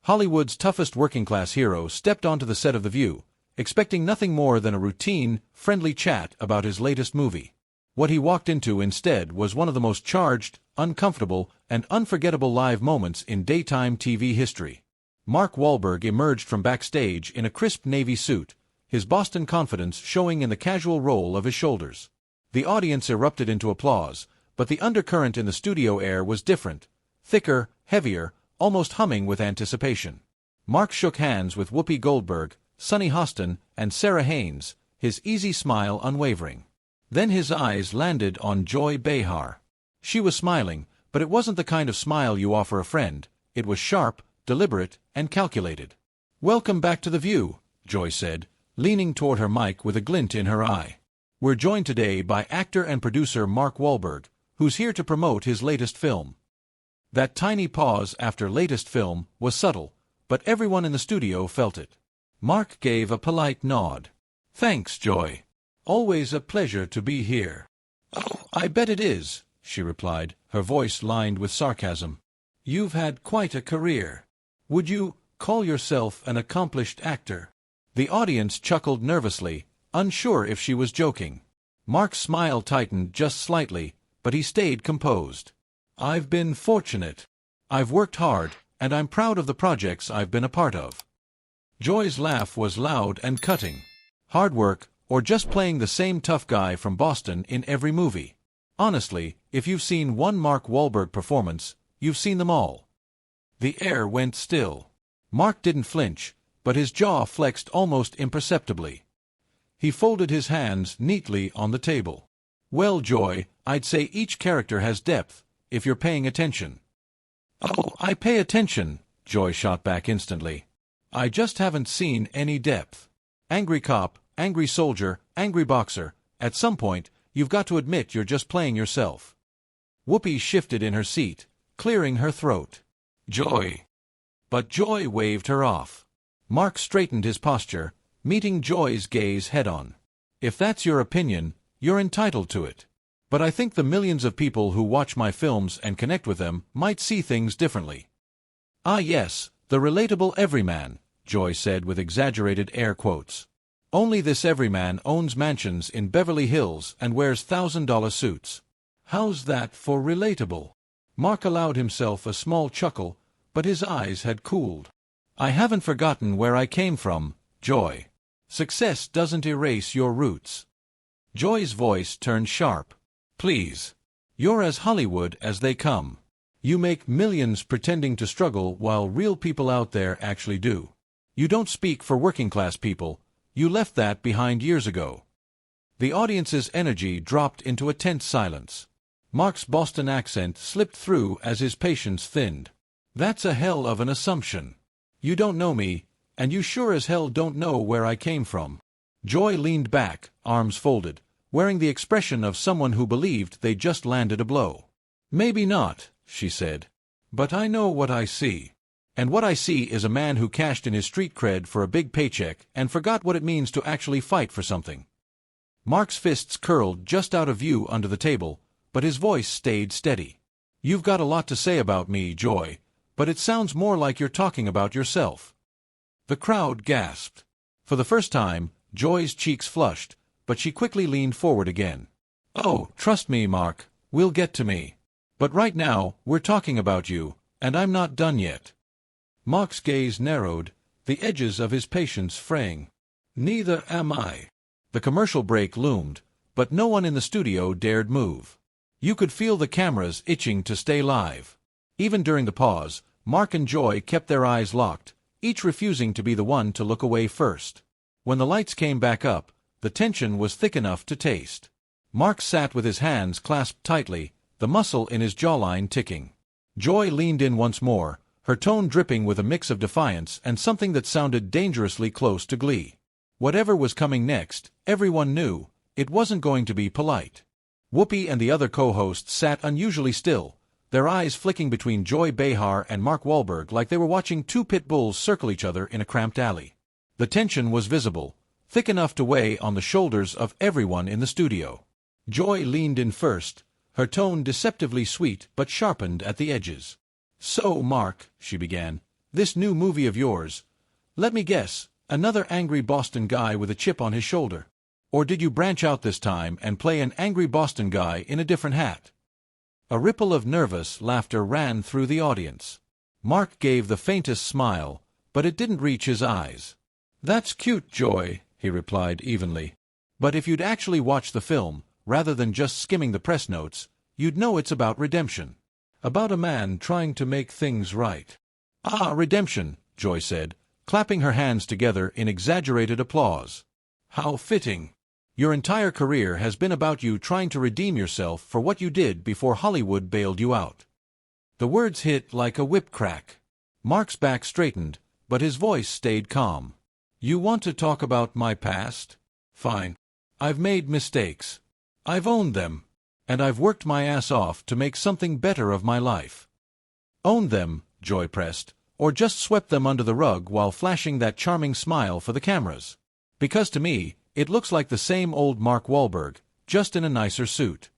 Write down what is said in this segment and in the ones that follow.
Hollywood's toughest working-class hero stepped onto the set of The View, expecting nothing more than a routine, friendly chat about his latest movie. What he walked into instead was one of the most charged, uncomfortable, and unforgettable live moments in daytime TV history. Mark Wahlberg emerged from backstage in a crisp navy suit, his Boston confidence showing in the casual roll of his shoulders. The audience erupted into applause, but the undercurrent in the studio air was different, thicker, heavier, almost humming with anticipation. Mark shook hands with Whoopi Goldberg, Sunny Hostin, and Sarah Haynes, his easy smile unwavering. Then his eyes landed on Joy Behar. She was smiling, but it wasn't the kind of smile you offer a friend. It was sharp, deliberate, and calculated. "Welcome back to The View," Joy said, leaning toward her mic with a glint in her eye. "We're joined today by actor and producer Mark Wahlberg, who's here to promote his latest film." That tiny pause after latest film was subtle, but everyone in the studio felt it. Mark gave a polite nod. "Thanks, Joy. Always a pleasure to be here." "Oh, I bet it is," she replied, her voice lined with sarcasm. "You've had quite a career. Would you call yourself an accomplished actor?" The audience chuckled nervously, unsure if she was joking. Mark's smile tightened just slightly, but he stayed composed. "I've been fortunate. I've worked hard, and I'm proud of the projects I've been a part of." Joy's laugh was loud and cutting. Hard work, or just playing the same tough guy from Boston in every movie? Honestly, if you've seen one Mark Wahlberg performance, you've seen them all. The air went still. Mark didn't flinch, but his jaw flexed almost imperceptibly. He folded his hands neatly on the table. "Well, Joy, I'd say each character has depth, if you're paying attention." "Oh, I pay attention," Joy shot back instantly. "I just haven't seen any depth. Angry cop, angry soldier, angry boxer, at some point, you've got to admit you're just playing yourself." Whoopi shifted in her seat, clearing her throat. "Joy." But Joy waved her off. Mark straightened his posture, meeting Joy's gaze head-on. "If that's your opinion, you're entitled to it. But I think the millions of people who watch my films and connect with them might see things differently." "Ah yes, the relatable everyman," Joy said with exaggerated air quotes. "Only this everyman owns mansions in Beverly Hills and wears $1,000 suits. How's that for relatable?" Mark allowed himself a small chuckle, but his eyes had cooled. "I haven't forgotten where I came from, Joy. Success doesn't erase your roots." Joy's voice turned sharp. "Please. You're as Hollywood as they come. You make millions pretending to struggle while real people out there actually do. You don't speak for working-class people. You left that behind years ago." The audience's energy dropped into a tense silence. Mark's Boston accent slipped through as his patience thinned. "That's a hell of an assumption. You don't know me, and you sure as hell don't know where I came from." Joy leaned back, arms folded, wearing the expression of someone who believed they just landed a blow. "Maybe not," she said. "But I know what I see. And what I see is a man who cashed in his street cred for a big paycheck and forgot what it means to actually fight for something." Mark's fists curled just out of view under the table, but his voice stayed steady. "You've got a lot to say about me, Joy, but it sounds more like you're talking about yourself." The crowd gasped. For the first time, Joy's cheeks flushed, but she quickly leaned forward again. "Oh, trust me, Mark, we'll get to me. But right now, we're talking about you, and I'm not done yet." Mark's gaze narrowed, the edges of his patience fraying. "Neither am I." The commercial break loomed, but no one in the studio dared move. You could feel the cameras itching to stay live. Even during the pause, Mark and Joy kept their eyes locked, each refusing to be the one to look away first. When the lights came back up, the tension was thick enough to taste. Mark sat with his hands clasped tightly, the muscle in his jawline ticking. Joy leaned in once more, her tone dripping with a mix of defiance and something that sounded dangerously close to glee. Whatever was coming next, everyone knew, it wasn't going to be polite. Whoopi and the other co-hosts sat unusually still, their eyes flicking between Joy Behar and Mark Wahlberg like they were watching two pit bulls circle each other in a cramped alley. The tension was visible, thick enough to weigh on the shoulders of everyone in the studio. Joy leaned in first, her tone deceptively sweet but sharpened at the edges. "So, Mark," she began, This new movie of yours. Let me guess, another angry Boston guy with a chip on his shoulder. Or did you branch out this time and play an angry Boston guy in a different hat? A ripple of nervous laughter ran through the audience. Mark gave the faintest smile, but it didn't reach his eyes. "That's cute, Joy," he replied evenly. "But if you'd actually watched the film, rather than just skimming the press notes, you'd know it's about redemption. About a man trying to make things right." "Ah, redemption," Joy said, clapping her hands together in exaggerated applause. "How fitting. Your entire career has been about you trying to redeem yourself for what you did before Hollywood bailed you out." The words hit like a whip crack. Mark's back straightened, but his voice stayed calm. "You want to talk about my past? Fine. I've made mistakes. I've owned them. And I've worked my ass off to make something better of my life." "Owned them," Joy pressed, "or just swept them under the rug while flashing that charming smile for the cameras? Because to me, it looks like the same old Mark Wahlberg, just in a nicer suit."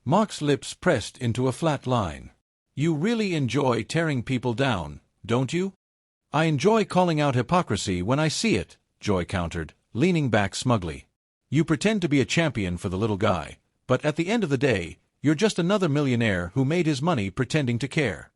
Mark's lips pressed into a flat line. "You really enjoy tearing people down, don't you?" "I enjoy calling out hypocrisy when I see it," Joy countered, leaning back smugly. "You pretend to be a champion for the little guy, but at the end of the day, you're just another millionaire who made his money pretending to care."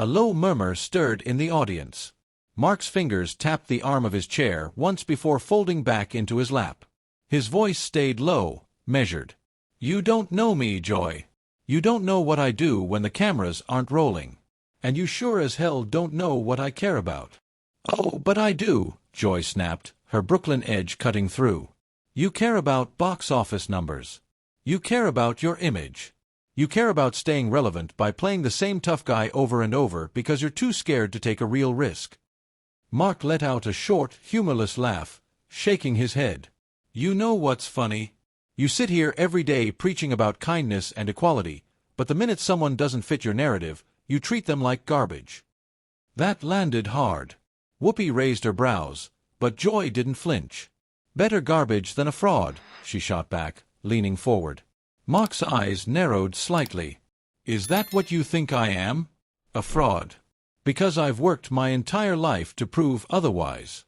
A low murmur stirred in the audience. Mark's fingers tapped the arm of his chair once before folding back into his lap. His voice stayed low, measured. "You don't know me, Joy. You don't know what I do when the cameras aren't rolling. And you sure as hell don't know what I care about." "Oh, but I do," Joy snapped, her Brooklyn edge cutting through. "You care about box office numbers. You care about your image. You care about staying relevant by playing the same tough guy over and over because you're too scared to take a real risk." Mark let out a short, humorless laugh, shaking his head. "You know what's funny? You sit here every day preaching about kindness and equality, but the minute someone doesn't fit your narrative, you treat them like garbage." That landed hard. Whoopi raised her brows, but Joy didn't flinch. "Better garbage than a fraud," she shot back, leaning forward. Mark's eyes narrowed slightly. "Is that what you think I am? A fraud? Because I've worked my entire life to prove otherwise."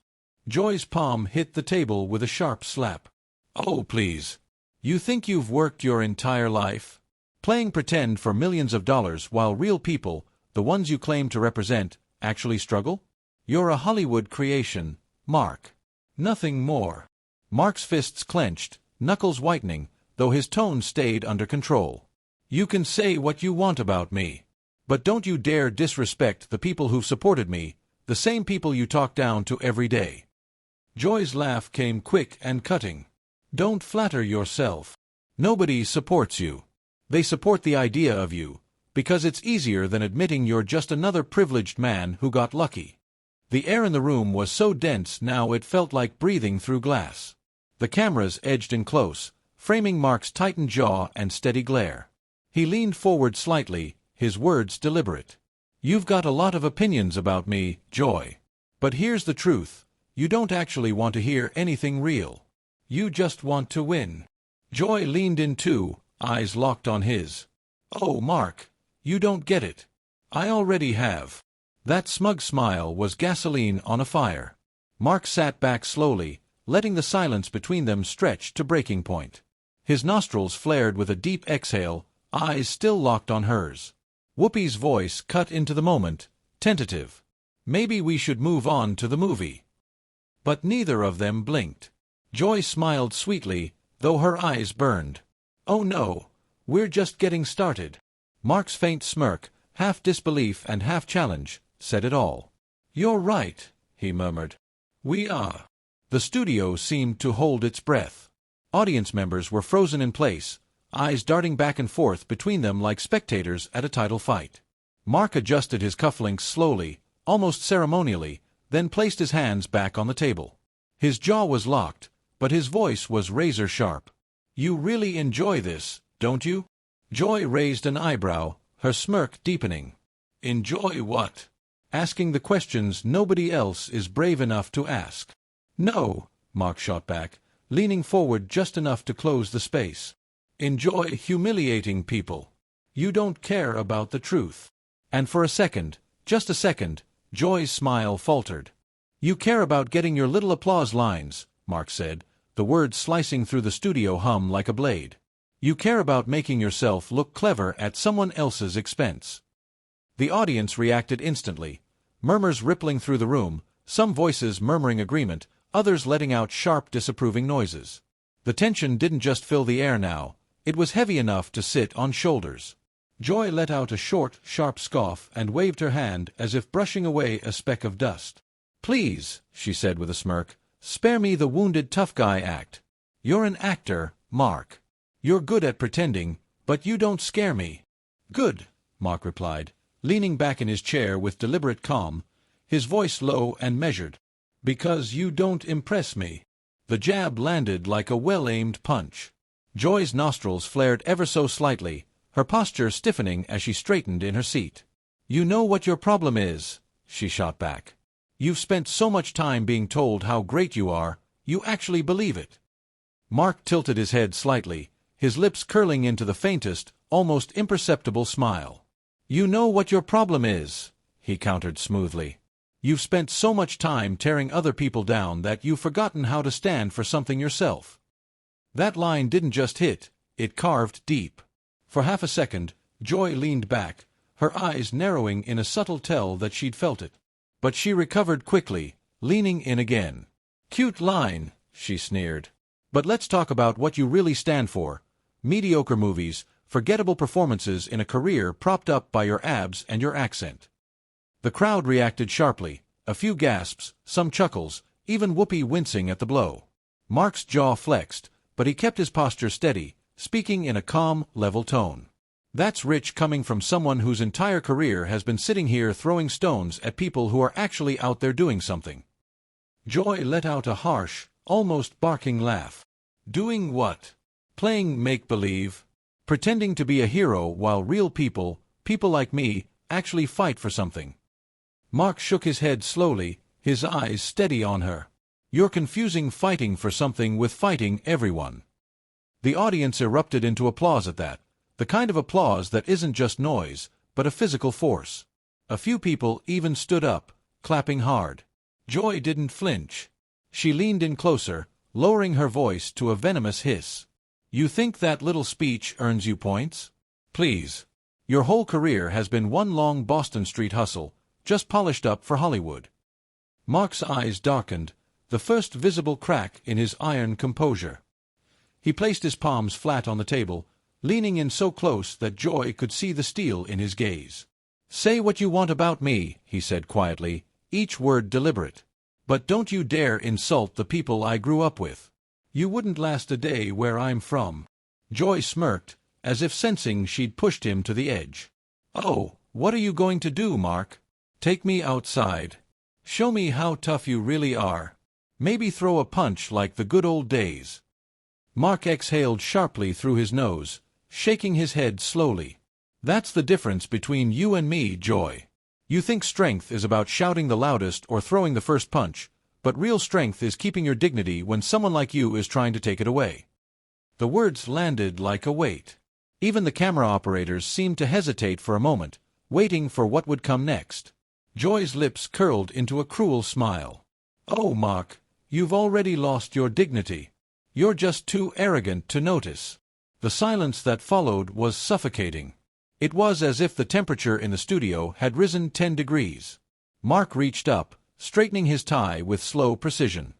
Joy's palm hit the table with a sharp slap. "Oh, please. You think you've worked your entire life? Playing pretend for millions of dollars while real people, the ones you claim to represent, actually struggle? You're a Hollywood creation, Mark. Nothing more." Mark's fists clenched, knuckles whitening, though his tone stayed under control. "You can say what you want about me. But don't you dare disrespect the people who've supported me, the same people you talk down to every day." Joy's laugh came quick and cutting. "Don't flatter yourself. Nobody supports you. They support the idea of you, because it's easier than admitting you're just another privileged man who got lucky." The air in the room was so dense now it felt like breathing through glass. The cameras edged in close, framing Mark's tightened jaw and steady glare. He leaned forward slightly, his words deliberate. "You've got a lot of opinions about me, Joy. But here's the truth. You don't actually want to hear anything real. You just want to win." Joy leaned in too, eyes locked on his. "Oh, Mark, you don't get it. I already have." That smug smile was gasoline on a fire. Mark sat back slowly, letting the silence between them stretch to breaking point. His nostrils flared with a deep exhale, eyes still locked on hers. Whoopi's voice cut into the moment, tentative. "Maybe we should move on to the movie." But neither of them blinked. Joy smiled sweetly, though her eyes burned. "Oh no, we're just getting started." Mark's faint smirk, half disbelief and half challenge, said it all. "You're right," he murmured. "We are." The studio seemed to hold its breath. Audience members were frozen in place, eyes darting back and forth between them like spectators at a title fight. Mark adjusted his cufflinks slowly, almost ceremonially, then placed his hands back on the table. His jaw was locked, but his voice was razor-sharp. "You really enjoy this, don't you?" Joy raised an eyebrow, her smirk deepening. "Enjoy what?" "Asking the questions nobody else is brave enough to ask." "No," Mark shot back, leaning forward just enough to close the space. "Enjoy humiliating people. You don't care about the truth." And for a second, just a second, Joy's smile faltered. "You care about getting your little applause lines," Mark said, the words slicing through the studio hum like a blade. "You care about making yourself look clever at someone else's expense." The audience reacted instantly, murmurs rippling through the room, some voices murmuring agreement, others letting out sharp disapproving noises. The tension didn't just fill the air now, it was heavy enough to sit on shoulders. Joy let out a short, sharp scoff and waved her hand as if brushing away a speck of dust. "Please," she said with a smirk, "spare me the wounded tough guy act. You're an actor, Mark. You're good at pretending, but you don't scare me." "Good," Mark replied, leaning back in his chair with deliberate calm, his voice low and measured. "Because you don't impress me." The jab landed like a well-aimed punch. Joy's nostrils flared ever so slightly, her posture stiffening as she straightened in her seat. "You know what your problem is," she shot back. "You've spent so much time being told how great you are, you actually believe it." Mark tilted his head slightly, his lips curling into the faintest, almost imperceptible smile. "You know what your problem is," he countered smoothly. "You've spent so much time tearing other people down that you've forgotten how to stand for something yourself." That line didn't just hit, it carved deep. For half a second, Joy leaned back, her eyes narrowing in a subtle tell that she'd felt it. But she recovered quickly, leaning in again. "Cute line," she sneered. "But let's talk about what you really stand for. Mediocre movies, forgettable performances in a career propped up by your abs and your accent." The crowd reacted sharply, a few gasps, some chuckles, even Whoopi wincing at the blow. Mark's jaw flexed, but he kept his posture steady, speaking in a calm, level tone. "That's rich coming from someone whose entire career has been sitting here throwing stones at people who are actually out there doing something." Joy let out a harsh, almost barking laugh. "Doing what? Playing make-believe? Pretending to be a hero while real people, people like me, actually fight for something?" Mark shook his head slowly, his eyes steady on her. "You're confusing fighting for something with fighting everyone." The audience erupted into applause at that, the kind of applause that isn't just noise, but a physical force. A few people even stood up, clapping hard. Joy didn't flinch. She leaned in closer, lowering her voice to a venomous hiss. "You think that little speech earns you points? Please. Your whole career has been one long Boston Street hustle, just polished up for Hollywood." Mark's eyes darkened, the first visible crack in his iron composure. He placed his palms flat on the table, leaning in so close that Joy could see the steel in his gaze. "Say what you want about me," he said quietly, each word deliberate. "But don't you dare insult the people I grew up with. You wouldn't last a day where I'm from." Joy smirked, as if sensing she'd pushed him to the edge. "Oh, what are you going to do, Mark? Take me outside? Show me how tough you really are? Maybe throw a punch like the good old days?" Mark exhaled sharply through his nose, shaking his head slowly. "That's the difference between you and me, Joy. You think strength is about shouting the loudest or throwing the first punch, but real strength is keeping your dignity when someone like you is trying to take it away." The words landed like a weight. Even the camera operators seemed to hesitate for a moment, waiting for what would come next. Joy's lips curled into a cruel smile. "Oh, Mark, you've already lost your dignity. You're just too arrogant to notice." The silence that followed was suffocating. It was as if the temperature in the studio had risen 10 degrees. Mark reached up, straightening his tie with slow precision.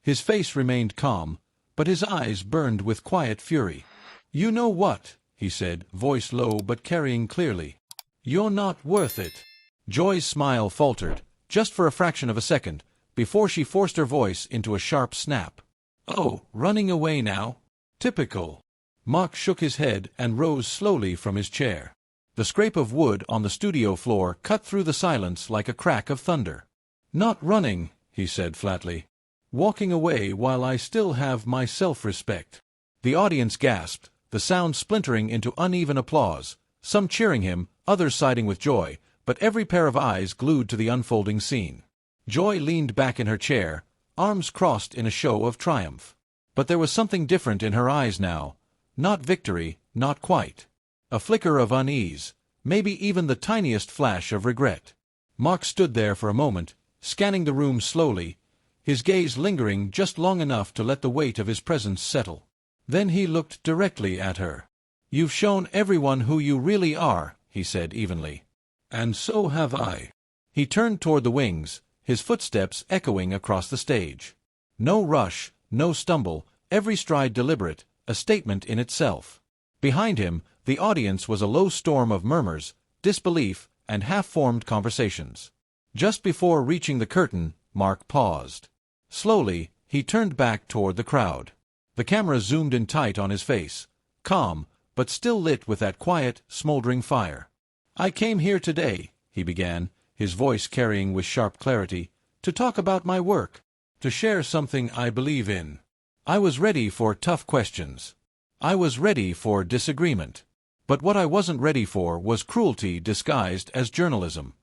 His face remained calm, but his eyes burned with quiet fury. "You know what?" he said, voice low but carrying clearly. "You're not worth it." Joy's smile faltered, just for a fraction of a second, before she forced her voice into a sharp snap. "Oh, running away now? Typical." Mark shook his head and rose slowly from his chair. The scrape of wood on the studio floor cut through the silence like a crack of thunder. "Not running," he said flatly. "Walking away while I still have my self-respect." The audience gasped, the sound splintering into uneven applause, some cheering him, others siding with Joy, but every pair of eyes glued to the unfolding scene. Joy leaned back in her chair, arms crossed in a show of triumph. But there was something different in her eyes now. Not victory, not quite. A flicker of unease, maybe even the tiniest flash of regret. Mark stood there for a moment, scanning the room slowly, his gaze lingering just long enough to let the weight of his presence settle. Then he looked directly at her. "You've shown everyone who you really are," he said evenly. "And so have I." He turned toward the wings, his footsteps echoing across the stage. No rush, no stumble, every stride deliberate, a statement in itself. Behind him, the audience was a low storm of murmurs, disbelief, and half-formed conversations. Just before reaching the curtain, Mark paused. Slowly, he turned back toward the crowd. The camera zoomed in tight on his face, calm, but still lit with that quiet, smoldering fire. "I came here today," he began, his voice carrying with sharp clarity, "to talk about my work, to share something I believe in. I was ready for tough questions. I was ready for disagreement. But what I wasn't ready for was cruelty disguised as journalism."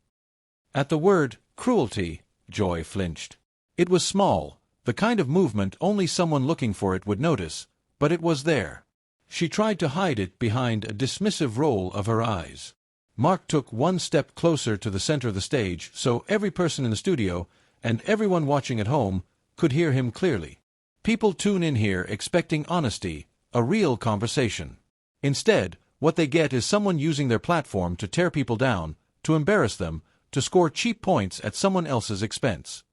At the word, cruelty, Joy flinched. It was small, the kind of movement only someone looking for it would notice, but it was there. She tried to hide it behind a dismissive roll of her eyes. Mark took one step closer to the center of the stage so every person in the studio, and everyone watching at home, could hear him clearly. People tune in here expecting honesty, a real conversation. Instead, what they get is someone using their platform to tear people down, to embarrass them, to score cheap points at someone else's expense.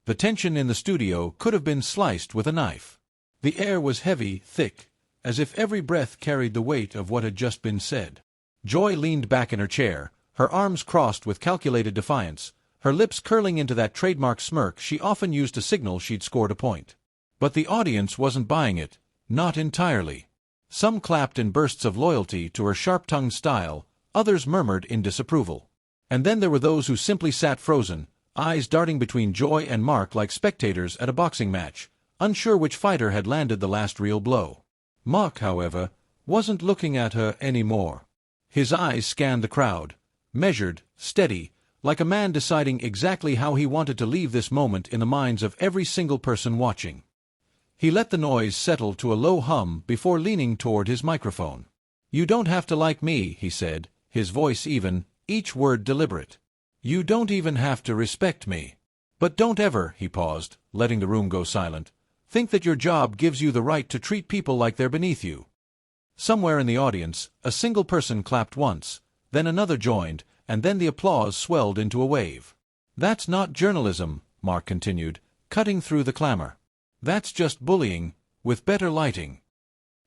The tension in the studio could have been sliced with a knife. The air was heavy, thick, as if every breath carried the weight of what had just been said. Joy leaned back in her chair, her arms crossed with calculated defiance, her lips curling into that trademark smirk she often used to signal she'd scored a point. But the audience wasn't buying it, not entirely. Some clapped in bursts of loyalty to her sharp-tongued style, others murmured in disapproval. And then there were those who simply sat frozen, eyes darting between Joy and Mark like spectators at a boxing match, unsure which fighter had landed the last real blow. Mark, however, wasn't looking at her anymore. His eyes scanned the crowd, measured, steady, like a man deciding exactly how he wanted to leave this moment in the minds of every single person watching. He let the noise settle to a low hum before leaning toward his microphone. "You don't have to like me," he said, his voice even, each word deliberate. "You don't even have to respect me. But don't ever," he paused, letting the room go silent, "think that your job gives you the right to treat people like they're beneath you." Somewhere in the audience, a single person clapped once, then another joined, and then the applause swelled into a wave. "That's not journalism," Mark continued, cutting through the clamor. "That's just bullying, with better lighting."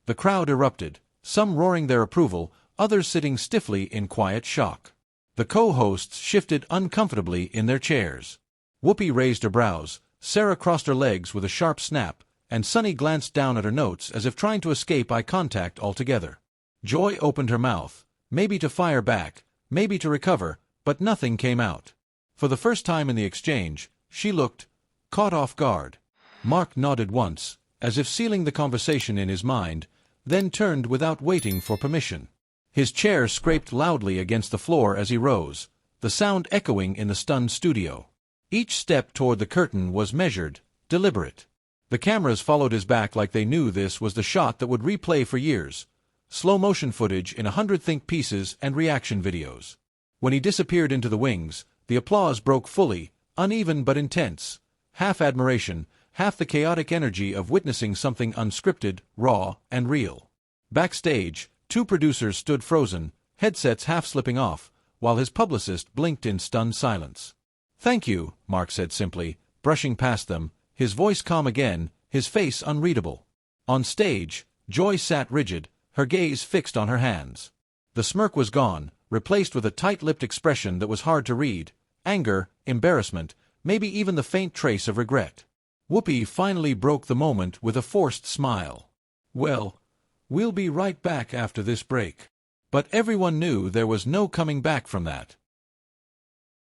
The crowd erupted, some roaring their approval, others sitting stiffly in quiet shock. The co-hosts shifted uncomfortably in their chairs. Whoopi raised her brows, Sarah crossed her legs with a sharp snap, and Sunny glanced down at her notes as if trying to escape eye contact altogether. Joy opened her mouth, maybe to fire back, maybe to recover, but nothing came out. For the first time in the exchange, she looked caught off guard. Mark nodded once, as if sealing the conversation in his mind, then turned without waiting for permission. His chair scraped loudly against the floor as he rose, the sound echoing in the stunned studio. Each step toward the curtain was measured, deliberate. The cameras followed his back like they knew this was the shot that would replay for years, slow-motion footage in 100 think pieces and reaction videos. When he disappeared into the wings, the applause broke fully, uneven but intense, half admiration, half the chaotic energy of witnessing something unscripted, raw, and real. Backstage, two producers stood frozen, headsets half slipping off, while his publicist blinked in stunned silence. "Thank you," Mark said simply, brushing past them, his voice calm again, his face unreadable. On stage, Joy sat rigid, her gaze fixed on her hands. The smirk was gone, replaced with a tight-lipped expression that was hard to read, anger, embarrassment, maybe even the faint trace of regret. Whoopi finally broke the moment with a forced smile. "Well, we'll be right back after this break." But everyone knew there was no coming back from that.